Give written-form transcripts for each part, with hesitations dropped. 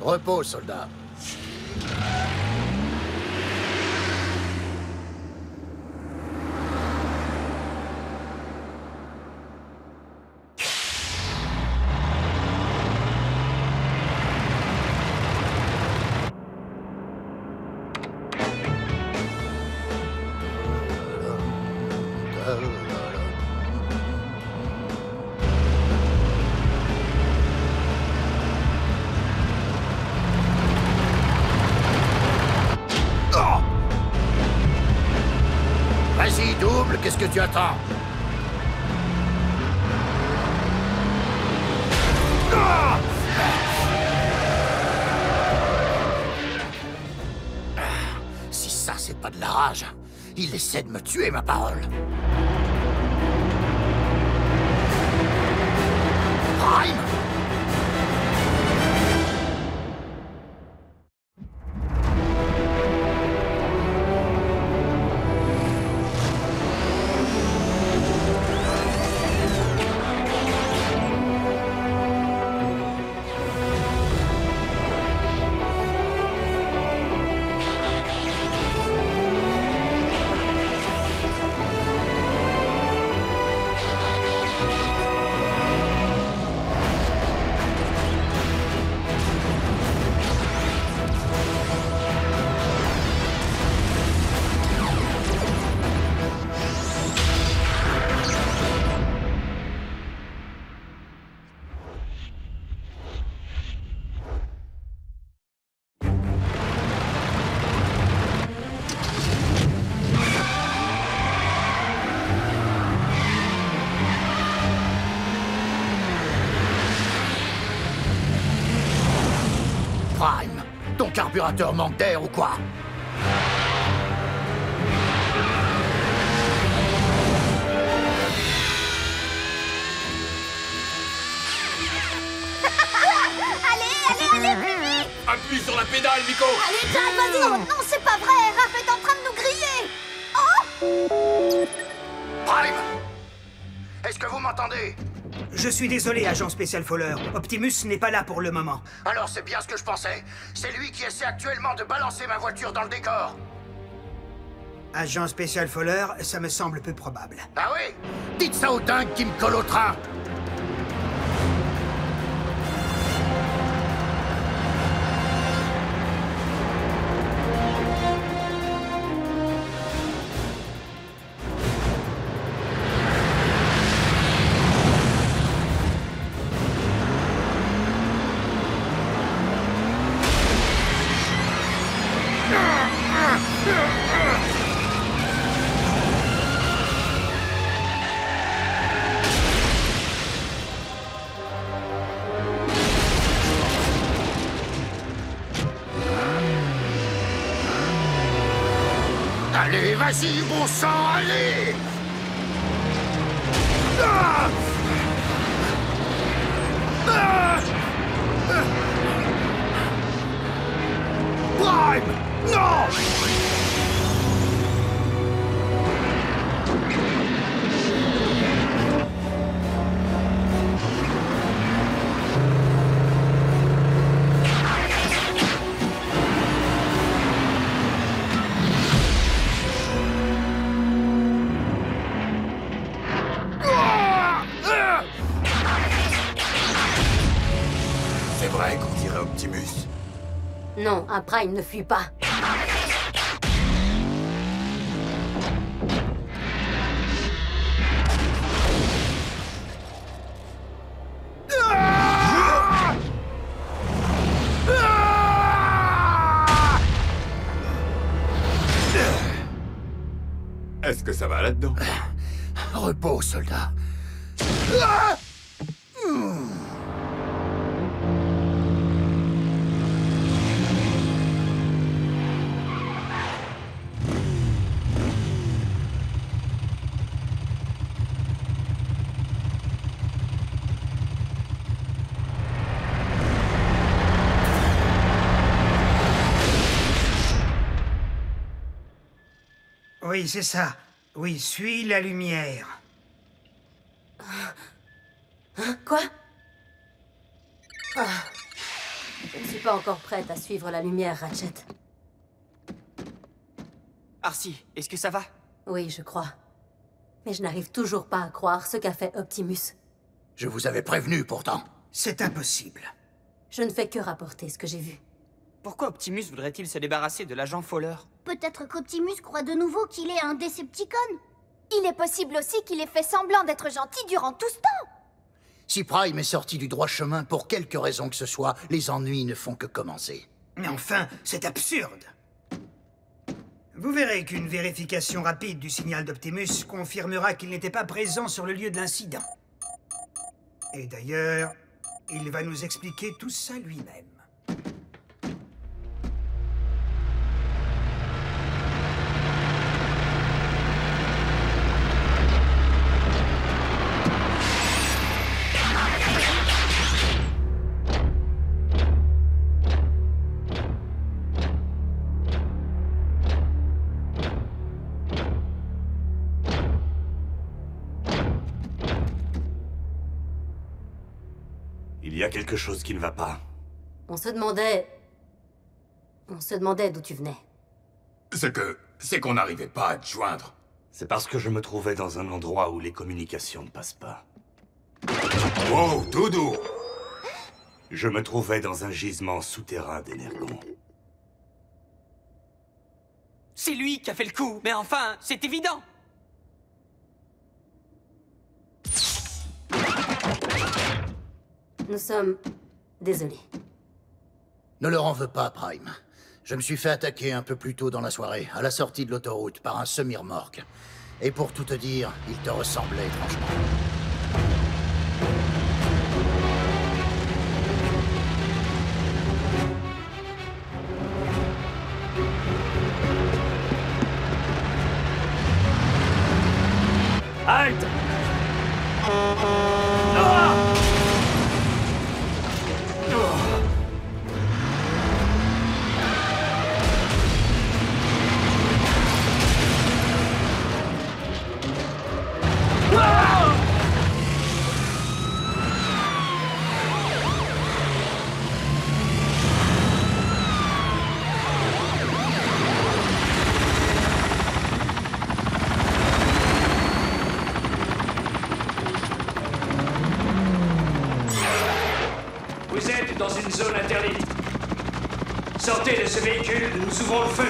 Repos, soldat. Vas-y, double, qu'est-ce que tu attends? Si ça, c'est pas de la rage, il essaie de me tuer, ma parole. Prime! Prime, ton carburateur manque d'air ou quoi? Allez, plus vite! Appuie sur la pédale, Miko! Allez, Jack, vas-y! Oh non, c'est pas vrai! Raph est en train de nous griller! Oh! Prime! Est-ce que vous m'entendez? Je suis désolé, agent spécial Fowler. Optimus n'est pas là pour le moment. Alors c'est bien ce que je pensais. C'est lui qui essaie actuellement de balancer ma voiture dans le décor. Agent spécial Fowler, ça me semble peu probable. Ah oui? Dites ça au dingue qui me colle au train. Allez, vas-y, bon sang, allez! Ah! Ah! Prime! Non! C'est vrai qu'on dirait Optimus. Non, un Prime ne fuit pas. Est-ce que ça va là-dedans? Repos, soldat. Oui, c'est ça. Oui, suis la lumière. Hein? Quoi? Ah. Je ne suis suis pas encore prête à suivre la lumière, Ratchet. Arcee, est-ce que ça va? Oui, je crois. Mais je n'arrive toujours pas à croire ce qu'a fait Optimus. Je vous avais prévenu, pourtant. C'est impossible. Je ne fais que rapporter ce que j'ai vu. Pourquoi Optimus voudrait-il se débarrasser de l'agent Fowler? Peut-être qu'Optimus croit de nouveau qu'il est un Decepticon. Il est possible aussi qu'il ait fait semblant d'être gentil durant tout ce temps. Si Prime est sorti du droit chemin pour quelque raison que ce soit, les ennuis ne font que commencer. Mais enfin, c'est absurde. Vous verrez qu'une vérification rapide du signal d'Optimus confirmera qu'il n'était pas présent sur le lieu de l'incident. Et d'ailleurs, il va nous expliquer tout ça lui-même. Il y a quelque chose qui ne va pas. On se demandait d'où tu venais. C'est qu'on n'arrivait pas à te joindre. C'est parce que je me trouvais dans un endroit où les communications ne passent pas. Wow, tout doux. Je me trouvais dans un gisement souterrain d'énergon. C'est lui qui a fait le coup, mais enfin, c'est évident! Nous sommes désolés. Ne leur en veux pas, Prime. Je me suis fait attaquer un peu plus tôt dans la soirée, à la sortie de l'autoroute, par un semi-remorque. Et pour tout te dire, il te ressemblait étrangement. Halte! Vous êtes dans une zone interdite. Sortez de ce véhicule, nous ouvrons le feu.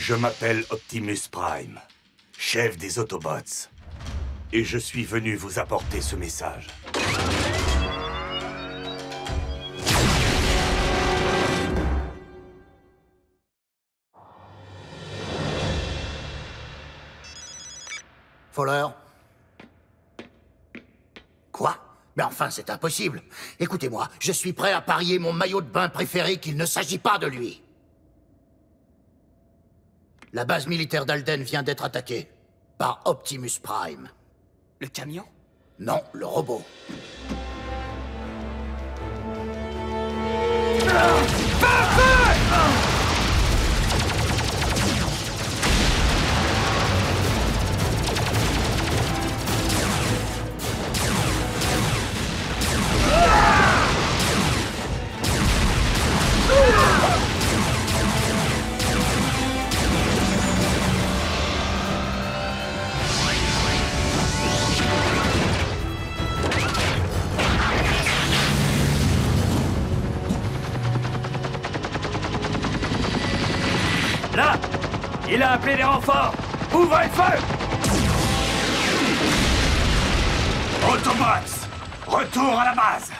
Je m'appelle Optimus Prime, chef des Autobots. Et je suis venu vous apporter ce message. Fowler? Quoi? Mais enfin, c'est impossible. Écoutez-moi, je suis prêt à parier mon maillot de bain préféré qu'il ne s'agit pas de lui. La base militaire d'Alden vient d'être attaquée par Optimus Prime. Le camion? Non, le robot. Là! Il a appelé des renforts! Ouvrez le feu! Autobots! Retour à la base!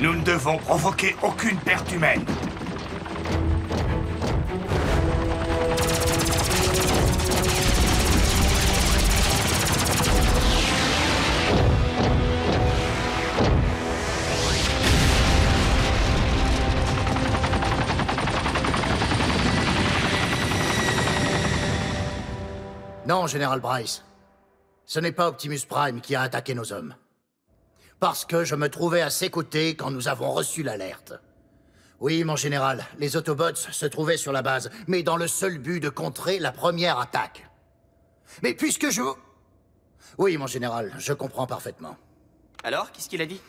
Nous ne devons provoquer aucune perte humaine. Non, Général Bryce. Ce n'est pas Optimus Prime qui a attaqué nos hommes. Parce que je me trouvais à ses côtés quand nous avons reçu l'alerte. Oui, mon général, les Autobots se trouvaient sur la base, mais dans le seul but de contrer la première attaque. Mais puisque je... Oui, mon général, je comprends parfaitement. Alors, qu'est-ce qu'il a dit?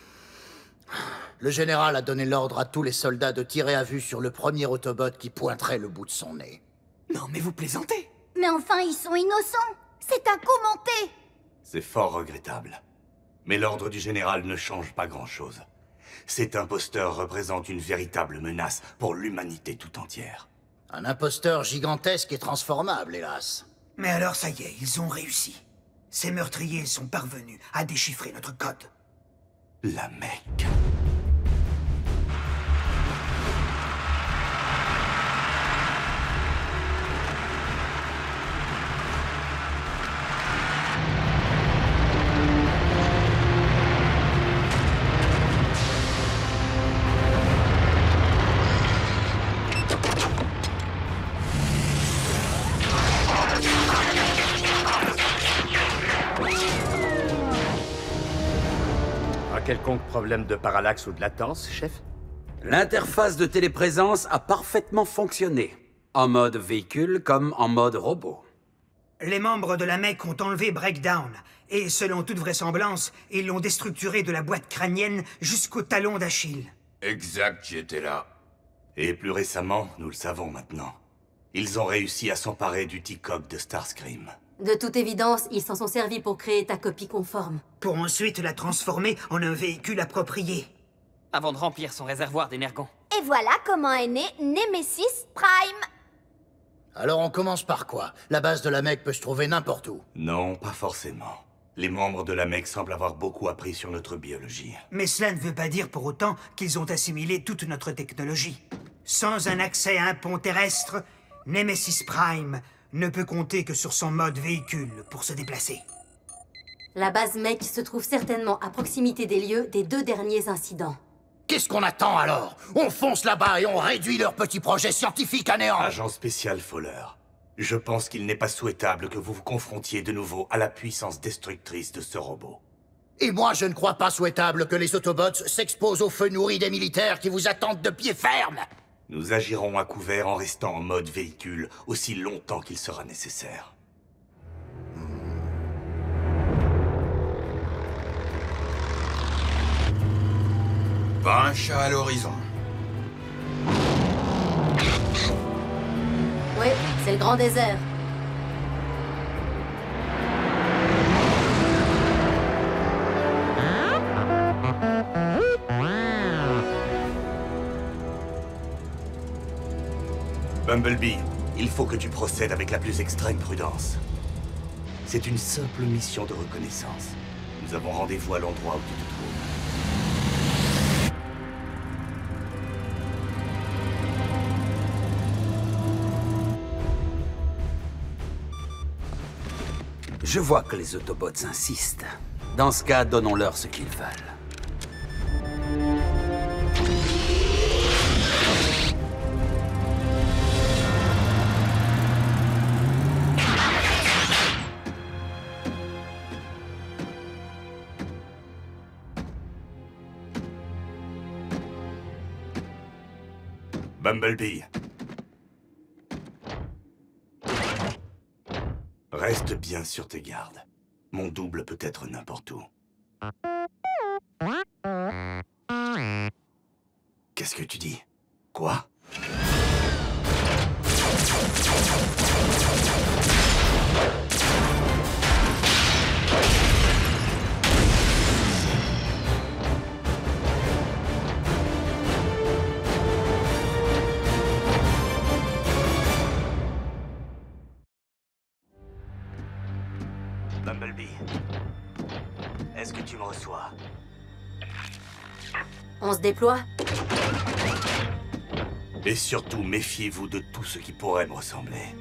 Le général a donné l'ordre à tous les soldats de tirer à vue sur le premier Autobot qui pointerait le bout de son nez. Non, mais vous plaisantez. Mais enfin, ils sont innocents. C'est un coup monté. C'est fort regrettable. Mais l'ordre du général ne change pas grand-chose. Cet imposteur représente une véritable menace pour l'humanité tout entière. Un imposteur gigantesque et transformable, hélas. Mais alors ça y est, ils ont réussi. Ces meurtriers sont parvenus à déchiffrer notre code. La Mecque. Quelconque problème de parallaxe ou de latence, chef? L'interface de téléprésence a parfaitement fonctionné, en mode véhicule comme en mode robot. Les membres de la Mecque ont enlevé Breakdown, et selon toute vraisemblance, ils l'ont déstructuré de la boîte crânienne jusqu'au talon d'Achille. Exact, j'étais là. Et plus récemment, nous le savons maintenant, ils ont réussi à s'emparer du T-Cog de Starscream. De toute évidence, ils s'en sont servis pour créer ta copie conforme. Pour ensuite la transformer en un véhicule approprié. Avant de remplir son réservoir d'énergon. Et voilà comment est né Nemesis Prime. Alors on commence par quoi? La base de la Mecque peut se trouver n'importe où. Non, pas forcément. Les membres de la Mecque semblent avoir beaucoup appris sur notre biologie. Mais cela ne veut pas dire pour autant qu'ils ont assimilé toute notre technologie. Sans un accès à un pont terrestre, Nemesis Prime ne peut compter que sur son mode véhicule pour se déplacer. La base Mech se trouve certainement à proximité des lieux des 2 derniers incidents. Qu'est-ce qu'on attend alors? On fonce là-bas et on réduit leur petit projet scientifique à néant. Agent spécial Fowler, je pense qu'il n'est pas souhaitable que vous vous confrontiez de nouveau à la puissance destructrice de ce robot. Et moi, je ne crois pas souhaitable que les Autobots s'exposent au feu nourri des militaires qui vous attendent de pied ferme. Nous agirons à couvert en restant en mode véhicule aussi longtemps qu'il sera nécessaire. Pas un chat à l'horizon. Oui, c'est le grand désert. Bumblebee, il faut que tu procèdes avec la plus extrême prudence. C'est une simple mission de reconnaissance. Nous avons rendez-vous à l'endroit où tu te trouves. Je vois que les Autobots insistent. Dans ce cas, donnons-leur ce qu'ils veulent. Bumblebee. Reste bien sur tes gardes. Mon double peut être n'importe où. Qu'est-ce que tu dis? Quoi? Bumblebee, est-ce que tu me reçois? On se déploie? Et surtout, méfiez-vous de tout ce qui pourrait me ressembler.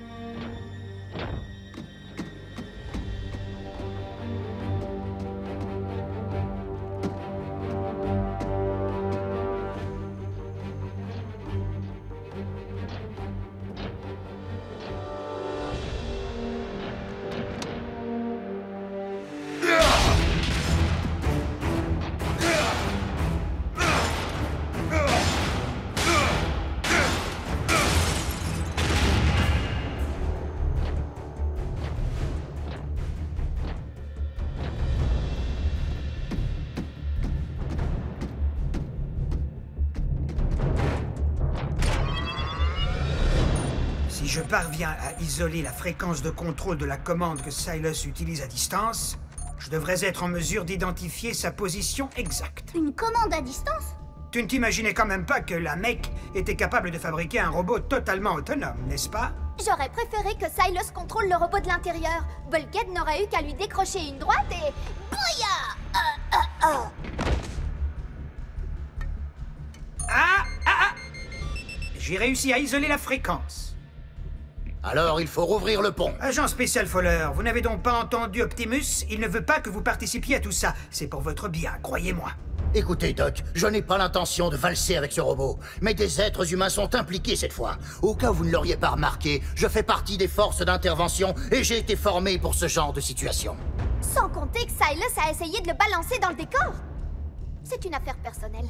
je parviens à isoler la fréquence de contrôle de la commande que Silas utilise à distance, je devrais être en mesure d'identifier sa position exacte. Une commande à distance? Tu ne t'imaginais quand même pas que la mec était capable de fabriquer un robot totalement autonome, n'est-ce pas? J'aurais préféré que Silas contrôle le robot de l'intérieur. Bulkhead n'aurait eu qu'à lui décrocher une droite et... Bouya! J'ai réussi à isoler la fréquence. Alors il faut rouvrir le pont. Agent spécial Fowler, vous n'avez donc pas entendu Optimus? Il ne veut pas que vous participiez à tout ça. C'est pour votre bien, croyez-moi. Écoutez, Doc, je n'ai pas l'intention de valser avec ce robot, mais des êtres humains sont impliqués cette fois. Au cas où vous ne l'auriez pas remarqué, je fais partie des forces d'intervention et j'ai été formé pour ce genre de situation. Sans compter que Silas a essayé de le balancer dans le décor. C'est une affaire personnelle.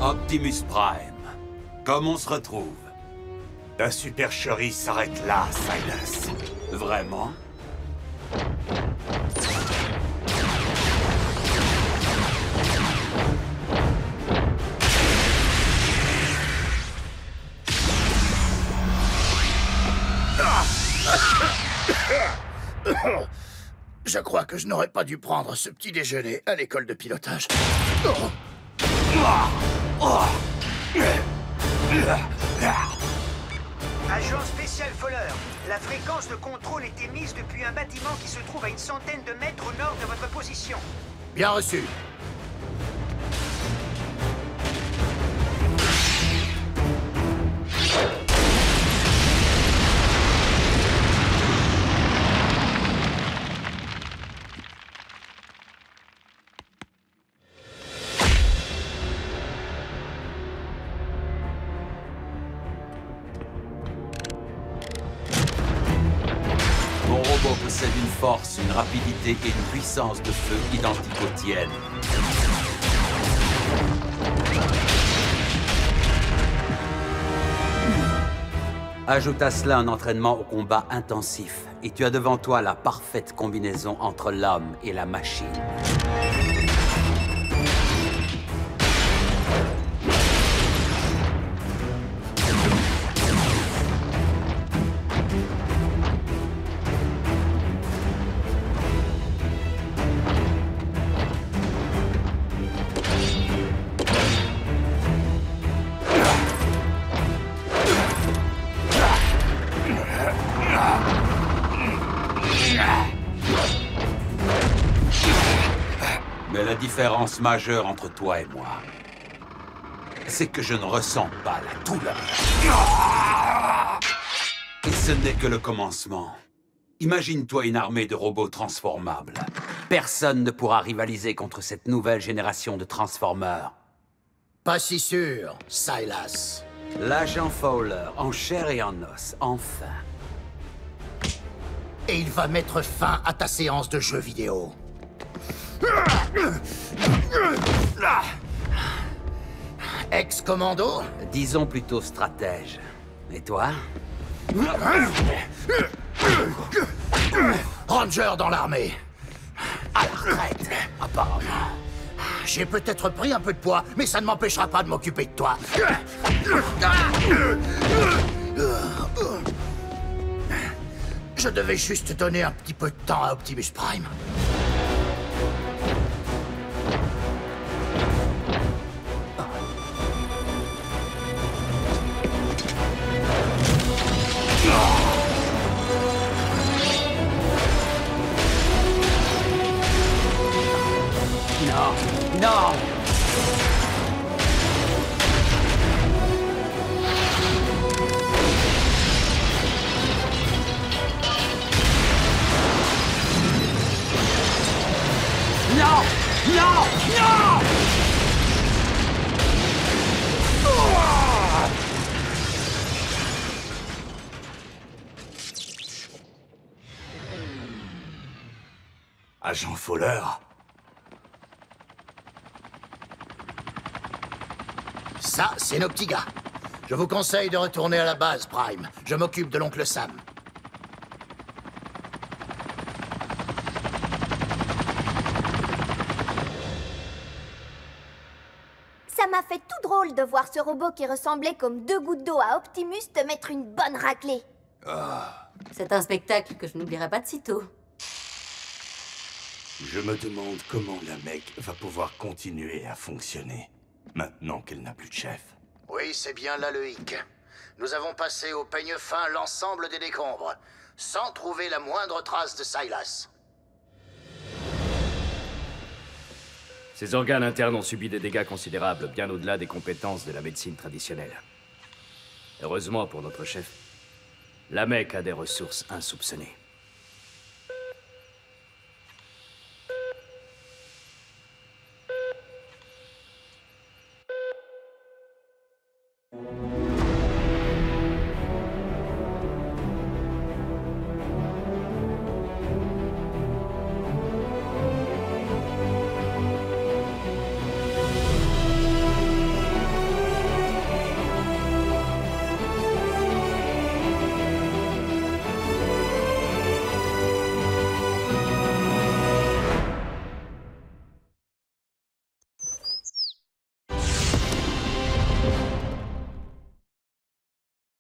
Optimus Prime, comme on se retrouve? La supercherie s'arrête là, Silas. Vraiment? Je crois que je n'aurais pas dû prendre ce petit déjeuner à l'école de pilotage. Agent spécial Fowler, la fréquence de contrôle est émise depuis un bâtiment qui se trouve à une centaine de mètres au nord de votre position. Bien reçu. Mon robot possède une force, une rapidité et une puissance de feu identiques aux tiennes. Ajoute à cela un entraînement au combat intensif, et tu as devant toi la parfaite combinaison entre l'homme et la machine. Mais la différence majeure entre toi et moi, c'est que je ne ressens pas la douleur. Et ce n'est que le commencement. Imagine-toi une armée de robots transformables. Personne ne pourra rivaliser contre cette nouvelle génération de Transformers. Pas si sûr, Silas. L'agent Fowler, en chair et en os, enfin. Et il va mettre fin à ta séance de jeux vidéo. Ex-commando? Disons plutôt stratège. Et toi? Ranger dans l'armée. À la retraite, apparemment. J'ai peut-être pris un peu de poids, mais ça ne m'empêchera pas de m'occuper de toi. Je devais juste donner un petit peu de temps à Optimus Prime. Non, non! Non! Non! Non! Agent Fowler? Ça, c'est nos petits gars. Je vous conseille de retourner à la base, Prime. Je m'occupe de l'oncle Sam. Ça m'a fait tout drôle de voir ce robot qui ressemblait comme 2 gouttes d'eau à Optimus te mettre une bonne raclée. C'est un spectacle que je n'oublierai pas de sitôt. Je me demande comment la mec va pouvoir continuer à fonctionner, maintenant qu'elle n'a plus de chef. Oui, c'est bien là le hic. Nous avons passé au peigne fin l'ensemble des décombres, sans trouver la moindre trace de Silas. Ses organes internes ont subi des dégâts considérables, bien au-delà des compétences de la médecine traditionnelle. Heureusement pour notre chef, la Mecque a des ressources insoupçonnées.